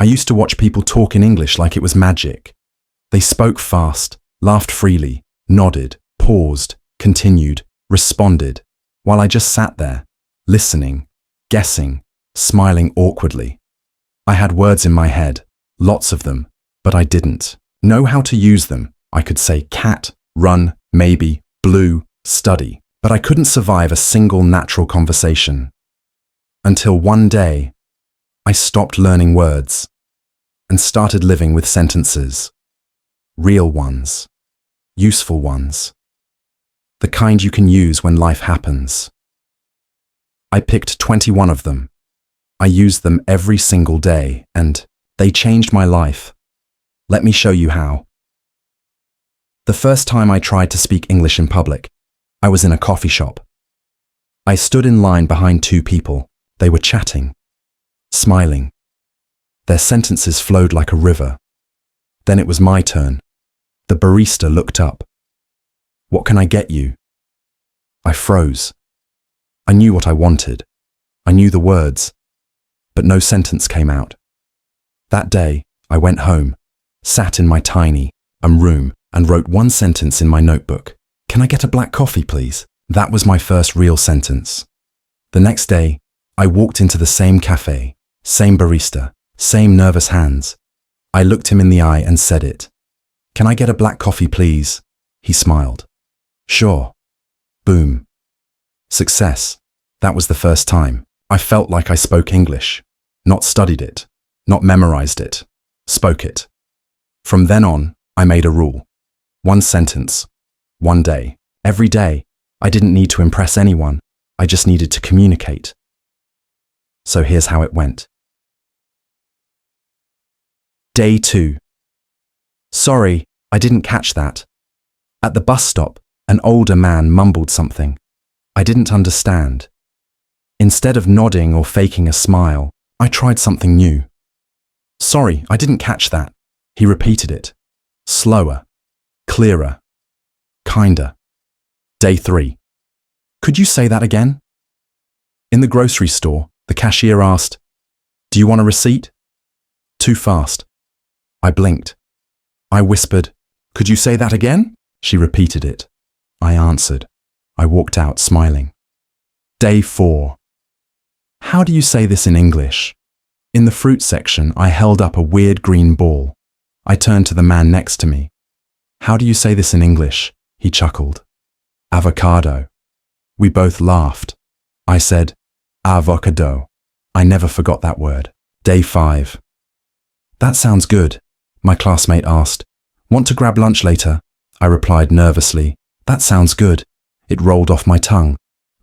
I used to watch people talk in English like it was magic. They spoke fast, laughed freely, nodded, paused, continued, responded, while I just sat there, listening, guessing, smiling awkwardly. I had words in my head, lots of them, but I didn't know how to use them. I could say cat, run, maybe, blue, study, but I couldn't survive a single natural conversation. Until one day, I stopped learning words and started living with sentences. Real ones, useful ones, the kind you can use when life happens. I picked 21 of them. I used them every single day, and they changed my life. Let me show you how. The first time I tried to speak English in public, I was in a coffee shop. I stood in line behind two people. They were chatting, smiling. Their sentences flowed like a river. Then it was my turn. The barista looked up. "What can I get you?" I froze. I knew what I wanted. I knew the words, but no sentence came out. That day, I went home, sat in my tiny room, and wrote one sentence in my notebook. "Can I get a black coffee, please?" That was my first real sentence. The next day, I walked into the same cafe, same barista, same nervous hands. I looked him in the eye and said it. "Can I get a black coffee, please?" He smiled. "Sure." Boom. Success. That was the first time. I felt like I spoke English. Not studied it. Not memorized it. Spoke it. From then on, I made a rule. One sentence. One day. Every day. I didn't need to impress anyone. I just needed to communicate. So here's how it went. Day 2. "Sorry, I didn't catch that." At the bus stop, an older man mumbled something. I didn't understand. Instead of nodding or faking a smile, I tried something new. "Sorry, I didn't catch that." He repeated it. Slower, clearer, kinder. Day 3. "Could you say that again?" In the grocery store, the cashier asked, "Do you want a receipt?" Too fast. I blinked. I whispered, "Could you say that again?" She repeated it. I answered. I walked out smiling. Day 4. "How do you say this in English?" In the fruit section, I held up a weird green ball. I turned to the man next to me. "How do you say this in English?" He chuckled. "Avocado." We both laughed. I said, "Avocado." I never forgot that word. Day 5. "That sounds good," my classmate asked. "Want to grab lunch later?" I replied nervously. "That sounds good." It rolled off my tongue.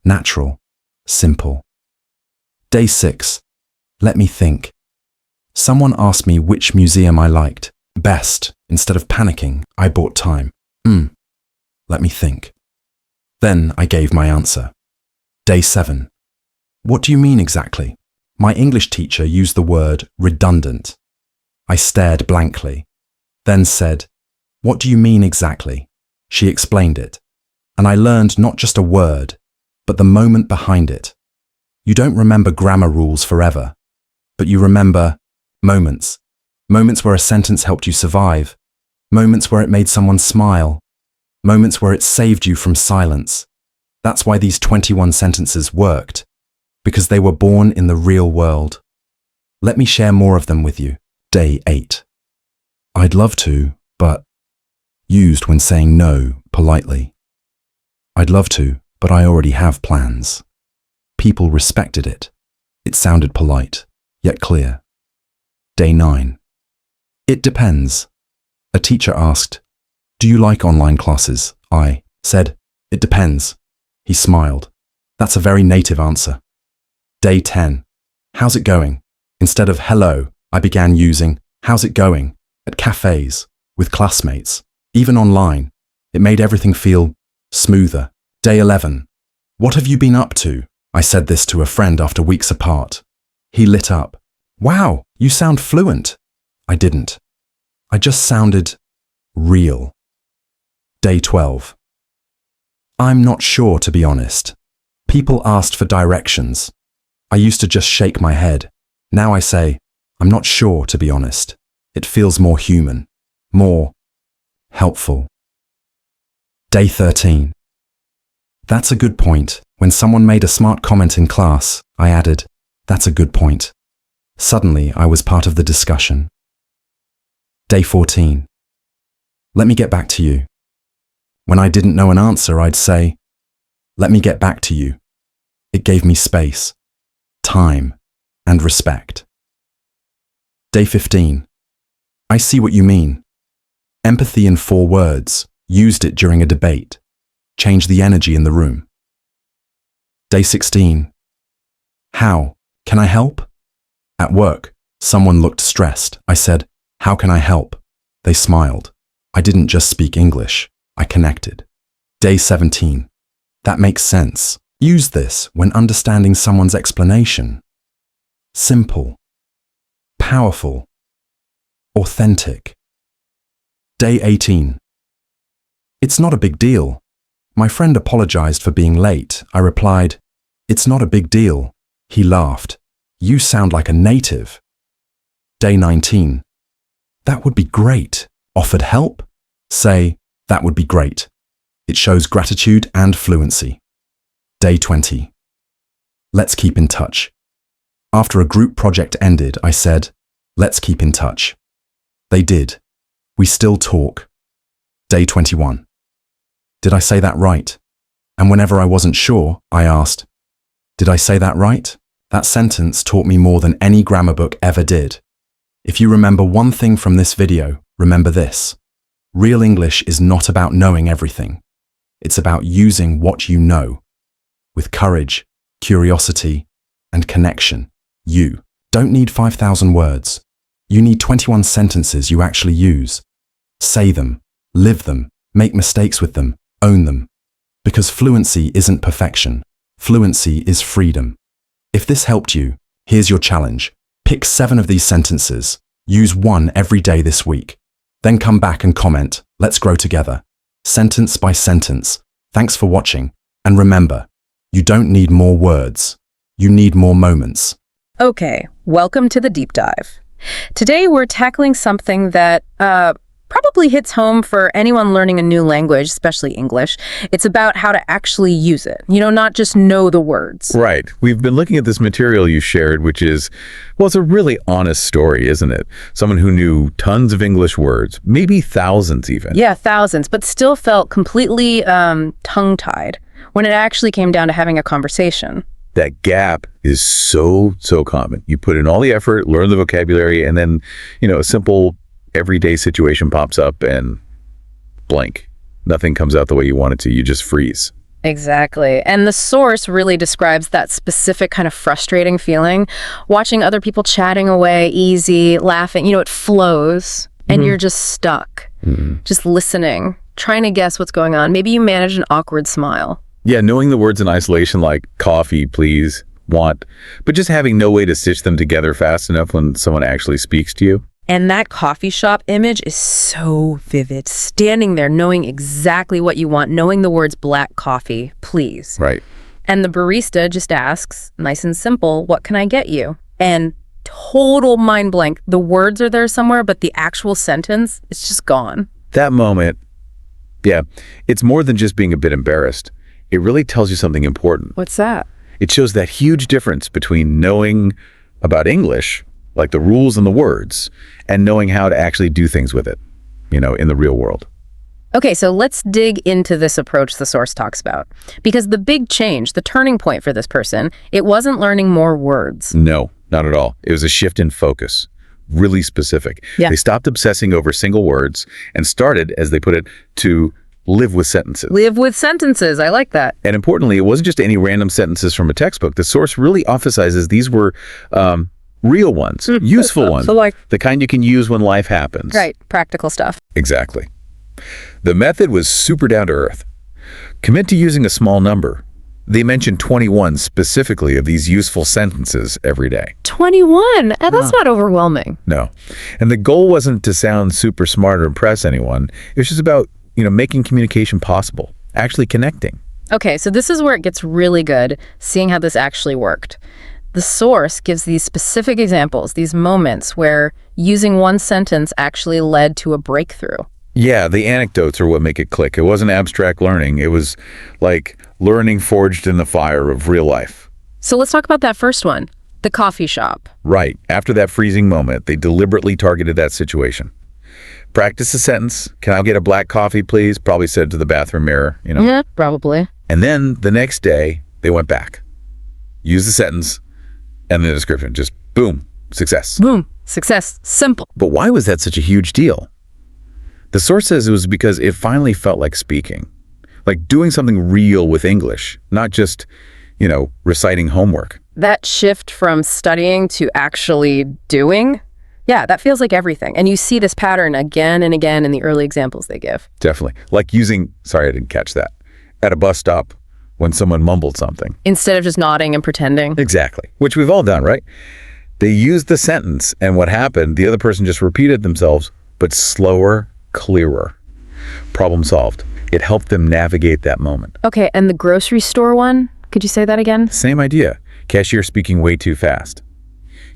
Natural. Simple. Day 6. Let me think. Someone asked me which museum I liked best. Instead of panicking, I bought time. Let me think. Then I gave my answer. Day 7. "What do you mean exactly?" My English teacher used the word redundant. I stared blankly, then said, "What do you mean exactly?" She explained it, and I learned not just a word, but the moment behind it. You don't remember grammar rules forever, but you remember moments. Moments where a sentence helped you survive. Moments where it made someone smile. Moments where it saved you from silence. That's why these 21 sentences worked, because they were born in the real world. Let me share more of them with you. Day 8. "I'd love to, but..." Used when saying no politely. "I'd love to, but I already have plans." People respected it. It sounded polite, yet clear. Day 9. "It depends." A teacher asked, "Do you like online classes?" I said, "It depends." He smiled. That's a very native answer. Day 10. "How's it going?" Instead of hello, I began using how's it going at cafes, with classmates, even online. It made everything feel smoother. Day 11. "What have you been up to?" I said this to a friend after weeks apart. He lit up. "Wow, you sound fluent." I didn't. I just sounded real. Day 12. "I'm not sure, to be honest." People asked for directions. I used to just shake my head. Now I say, I'm not sure, to be honest. It feels more human, more helpful. Day 13. That's a good point. When someone made a smart comment in class, I added, that's a good point. Suddenly, I was part of the discussion. Day 14. Let me get back to you. When I didn't know an answer, I'd say, let me get back to you. It gave me space, time, and respect. Day 15. I see what you mean. Empathy in 4 words. Used it during a debate. Changed the energy in the room. Day 16. How? Can I help? At work, someone looked stressed. I said, how can I help? They smiled. I didn't just speak English. I connected. Day 17. That makes sense. Use this when understanding someone's explanation. Simple. Powerful. Authentic. Day 18. It's not a big deal. My friend apologized for being late. I replied, it's not a big deal. He laughed. You sound like a native. Day 19. That would be great. Offered help? Say, that would be great. It shows gratitude and fluency. Day 20. Let's keep in touch. After a group project ended, I said, let's keep in touch. They did. We still talk. Day 21. Did I say that right? And whenever I wasn't sure, I asked, did I say that right? That sentence taught me more than any grammar book ever did. If you remember one thing from this video, remember this. Real English is not about knowing everything. It's about using what you know. With courage, curiosity, and connection. You don't need 5,000 words. You need 21 sentences you actually use. Say them, live them, make mistakes with them, own them. Because fluency isn't perfection. Fluency is freedom. If this helped you, here's your challenge. Pick 7 of these sentences. Use 1 every day this week. Then come back and comment. Let's grow together. Sentence by sentence. Thanks for watching. And remember, you don't need more words. You need more moments. Okay, welcome to the deep dive. Today we're tackling something that probably hits home for anyone learning a new language, especially English. It's about how to actually use it, not just know the words. Right. We've been looking at this material you shared, which is, well, it's a really honest story, isn't it? Someone who knew tons of English words, maybe thousands even. Yeah, thousands, but still felt completely tongue-tied when it actually came down to having a conversation. That gap is so common. You put in all the effort, learn the vocabulary, and then, a simple everyday situation pops up and blank. Nothing comes out the way you want it to. You just freeze. Exactly. And the source really describes that specific kind of frustrating feeling. Watching other people chatting away, easy, laughing, it flows, and you're just stuck, just listening, trying to guess what's going on. Maybe you manage an awkward smile. Yeah, knowing the words in isolation like coffee, please, want, but just having no way to stitch them together fast enough when someone actually speaks to you. And that coffee shop image is so vivid. Standing there knowing exactly what you want, knowing the words black coffee, please. Right. And the barista just asks, nice and simple, what can I get you? And total mind blank. The words are there somewhere, but the actual sentence is just gone. That moment, yeah, it's more than just being a bit embarrassed. It really tells you something important. What's that? It shows that huge difference between knowing about English, like the rules and the words, and knowing how to actually do things with it, in the real world. Okay, so let's dig into this approach the source talks about. Because the big change, the turning point for this person, it wasn't learning more words. No, not at all. It was a shift in focus, really specific. Yeah. They stopped obsessing over single words and started, as they put it, to live with sentences. Live with sentences. I like that. And importantly, it wasn't just any random sentences from a textbook. The source really emphasizes these were real ones, useful ones, So like the kind you can use when life happens. Right, practical stuff. Exactly. The method was super down to earth. Commit to using a small number. They mentioned 21 specifically of these useful sentences every day. 21? That's not overwhelming. No. And the goal wasn't to sound super smart or impress anyone. It was just about making communication possible, actually connecting. Okay, so this is where it gets really good, seeing how this actually worked. the source gives these specific examples, these moments where using one sentence actually led to a breakthrough. Yeah, the anecdotes are what make it click. It wasn't abstract learning. It was like learning forged in the fire of real life. So let's talk about that first one, the coffee shop. Right. After that freezing moment, they deliberately targeted that situation. Practice a sentence. Can I get a black coffee, please? Probably said to the bathroom mirror, you know. Yeah, probably. And then the next day, they went back. Use the sentence and the description. Just boom, success. Boom, success, simple. But why was that such a huge deal? The source says it was because it finally felt like speaking, like doing something real with English, not just, reciting homework. That shift from studying to actually doing, yeah, that feels like everything. And you see this pattern again and again in the early examples they give. Definitely. Like sorry, I didn't catch that, at a bus stop when someone mumbled something. Instead of just nodding and pretending. Exactly. Which we've all done, right? They used the sentence, and what happened, the other person just repeated themselves, but slower, clearer. Problem solved. It helped them navigate that moment. Okay, and the grocery store one? Could you say that again? Same idea. Cashier speaking way too fast.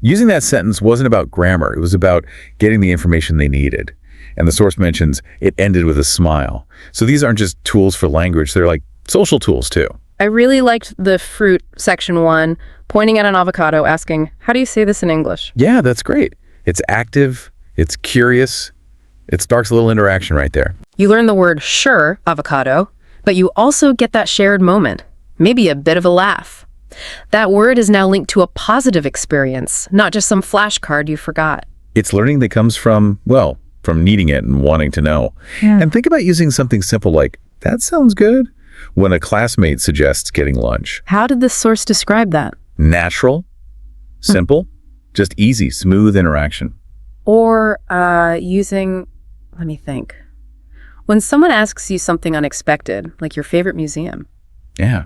Using that sentence wasn't about grammar. It was about getting the information they needed. And the source mentions it ended with a smile. So these aren't just tools for language. They're like social tools too. I really liked the fruit section one, pointing at an avocado, asking, how do you say this in English? Yeah, that's great. It's active. It's curious. It sparks a little interaction right there. You learn the word sure, avocado, but you also get that shared moment, maybe a bit of a laugh. That word is now linked to a positive experience, not just some flashcard you forgot. It's learning that comes from needing it and wanting to know. Yeah. And think about using something simple like, that sounds good, when a classmate suggests getting lunch. How did this source describe that? Natural, simple, just easy, smooth interaction. Or let me think. When someone asks you something unexpected, like your favorite museum. Yeah.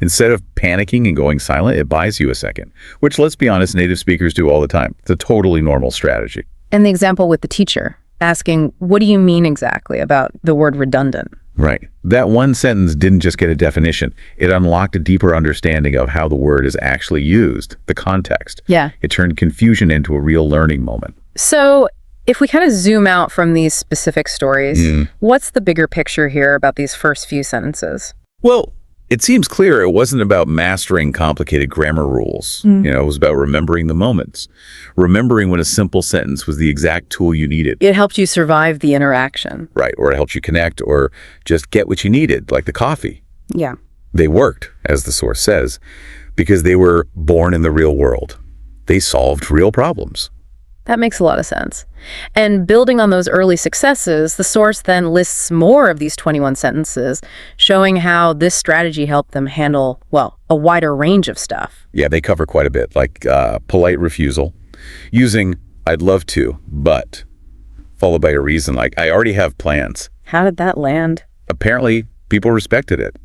Instead of panicking and going silent, it buys you a second, which, let's be honest, native speakers do all the time. It's a totally normal strategy. And the example with the teacher, asking, what do you mean exactly about the word redundant? Right. That one sentence didn't just get a definition. It unlocked a deeper understanding of how the word is actually used, the context. Yeah. It turned confusion into a real learning moment. So if we kind of zoom out from these specific stories, what's the bigger picture here about these first few sentences? Well, it seems clear it wasn't about mastering complicated grammar rules. It was about remembering the moments, remembering when a simple sentence was the exact tool you needed. It helped you survive the interaction. Right, or it helped you connect or just get what you needed, like the coffee. Yeah. They worked, as the source says, because they were born in the real world. They solved real problems. That makes a lot of sense. And building on those early successes, the source then lists more of these 21 sentences, showing how this strategy helped them handle, a wider range of stuff. Yeah, they cover quite a bit, like polite refusal, using I'd love to, but, followed by a reason like I already have plans. How did that land? Apparently, people respected it.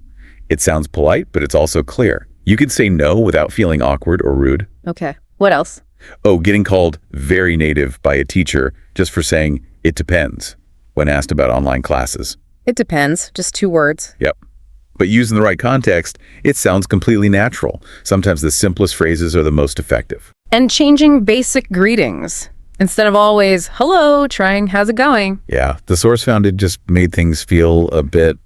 It sounds polite, but it's also clear. You could say no without feeling awkward or rude. Okay. What else? Oh, getting called very native by a teacher just for saying it depends when asked about online classes. It depends. Just 2 words. Yep. But used in the right context, it sounds completely natural. Sometimes the simplest phrases are the most effective. And changing basic greetings. Instead of always, hello, trying, how's it going? Yeah, the source found it just made things feel a bit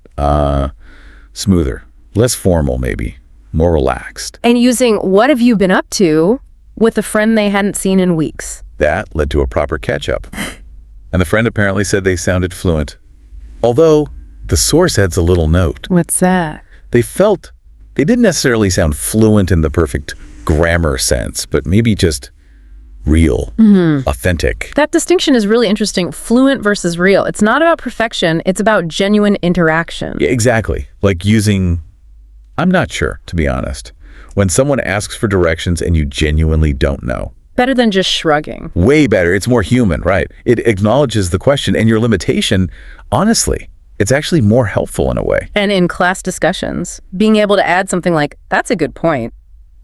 smoother, less formal maybe, more relaxed. And using what have you been up to with a friend they hadn't seen in weeks. That led to a proper catch-up. And the friend apparently said they sounded fluent. Although, the source adds a little note. What's that? They didn't necessarily sound fluent in the perfect grammar sense, but maybe just real, authentic. That distinction is really interesting. Fluent versus real. It's not about perfection. It's about genuine interaction. Yeah, exactly. Like using, I'm not sure, to be honest. When someone asks for directions and you genuinely don't know. Better than just shrugging. Way better. It's more human, right? It acknowledges the question and your limitation. Honestly, it's actually more helpful in a way. And in class discussions, being able to add something like, that's a good point,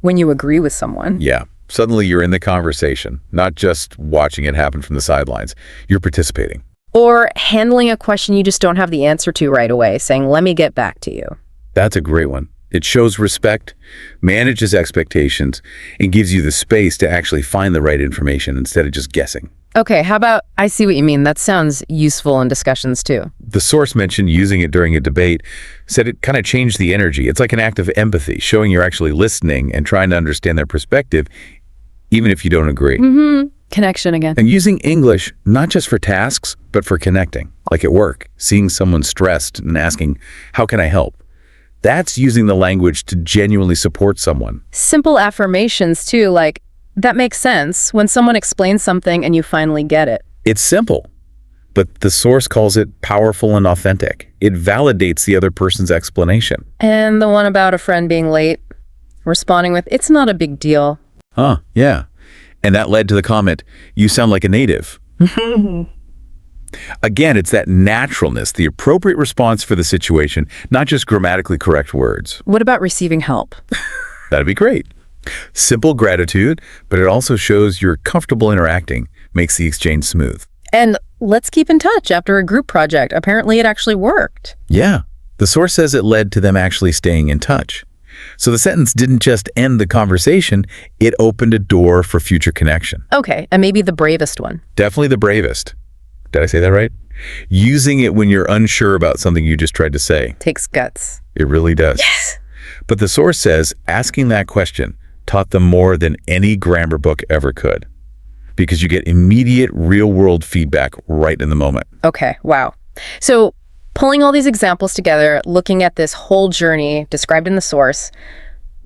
when you agree with someone. Yeah. Suddenly you're in the conversation, not just watching it happen from the sidelines. You're participating. Or handling a question you just don't have the answer to right away, saying, let me get back to you. That's a great one. It shows respect, manages expectations, and gives you the space to actually find the right information instead of just guessing. Okay, how about, I see what you mean. That sounds useful in discussions too. The source mentioned using it during a debate, said it kind of changed the energy. It's like an act of empathy, showing you're actually listening and trying to understand their perspective, even if you don't agree. Connection again. And using English, not just for tasks, but for connecting, like at work, seeing someone stressed and asking, how can I help? That's using the language to genuinely support someone. Simple affirmations too, like, that makes sense when someone explains something and you finally get it. It's simple, but the source calls it powerful and authentic. It validates the other person's explanation. And the one about a friend being late, responding with, it's not a big deal. Huh, yeah. And that led to the comment, you sound like a native. Again, it's that naturalness, the appropriate response for the situation, not just grammatically correct words. What about receiving help? That'd be great. Simple gratitude, but it also shows you're comfortable interacting, makes the exchange smooth. And let's keep in touch after a group project. Apparently it actually worked. Yeah, the source says it led to them actually staying in touch. So the sentence didn't just end the conversation, it opened a door for future connection. Okay, and maybe the bravest one. Definitely the bravest. Did I say that right? Using it when you're unsure about something you just tried to say. Takes guts. It really does. Yes. But the source says asking that question taught them more than any grammar book ever could, because you get immediate real-world feedback right in the moment. Okay, wow. So pulling all these examples together, looking at this whole journey described in the source,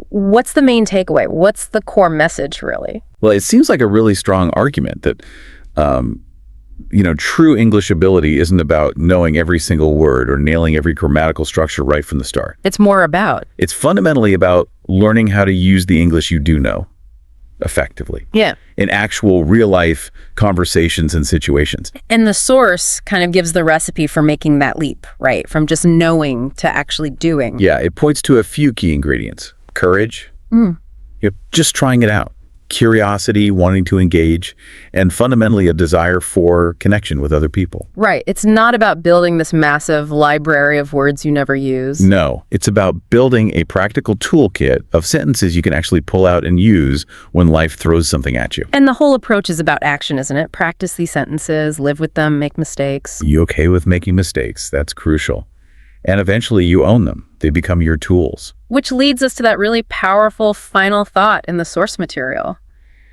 what's the main takeaway? What's the core message, really? Well, it seems like a really strong argument that, true English ability isn't about knowing every single word or nailing every grammatical structure right from the start. It's more about. It's fundamentally about learning how to use the English you do know effectively. Yeah. In actual real-life conversations and situations. And the source kind of gives the recipe for making that leap, right? From just knowing to actually doing. Yeah, it points to a few key ingredients. Courage, just trying it out. Curiosity, wanting to engage, and fundamentally a desire for connection with other people. Right. It's not about building this massive library of words you never use. No, it's about building a practical toolkit of sentences you can actually pull out and use when life throws something at you. And the whole approach is about action, isn't it? Practice these sentences, live with them, make mistakes. You okay with making mistakes? That's crucial. And eventually you own them. They become your tools. Which leads us to that really powerful final thought in the source material.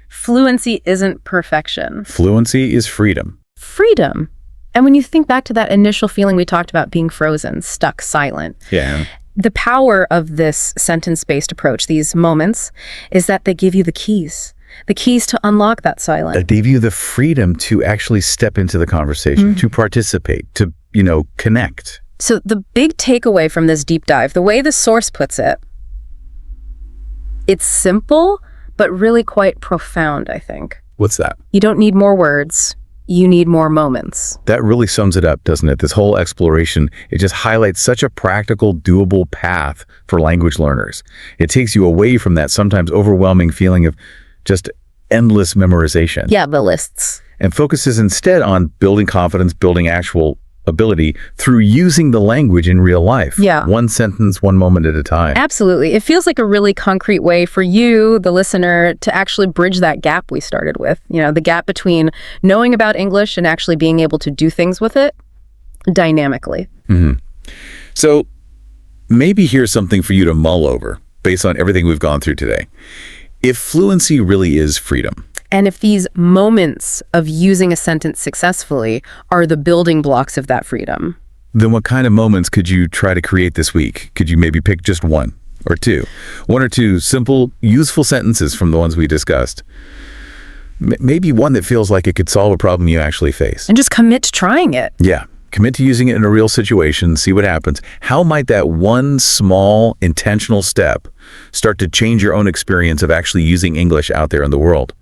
Fluency isn't perfection. Fluency is freedom. Freedom. And when you think back to that initial feeling we talked about, being frozen, stuck, silent. Yeah. The power of this sentence-based approach, these moments, is that they give you the keys to unlock that silence. They give you the freedom to actually step into the conversation, to participate, to, connect. So the big takeaway from this deep dive, the way the source puts it, it's simple, but really quite profound, I think. What's that? You don't need more words. You need more moments. That really sums it up, doesn't it? This whole exploration, it just highlights such a practical, doable path for language learners. It takes you away from that sometimes overwhelming feeling of just endless memorization. Yeah, the lists. And focuses instead on building confidence, building actual ability through using the language in real life. Yeah. One sentence, one moment at a time. Absolutely. It feels like a really concrete way for you, the listener, to actually bridge that gap we started with. The gap between knowing about English and actually being able to do things with it dynamically. So maybe here's something for you to mull over based on everything we've gone through today. If fluency really is freedom, and if these moments of using a sentence successfully are the building blocks of that freedom, then what kind of moments could you try to create this week? Could you maybe pick just one or two? One or two simple, useful sentences from the ones we discussed. Maybe one that feels like it could solve a problem you actually face. and just commit to trying it. Yeah. Commit to using it in a real situation, see what happens. How might that one small, intentional step start to change your own experience of actually using English out there in the world?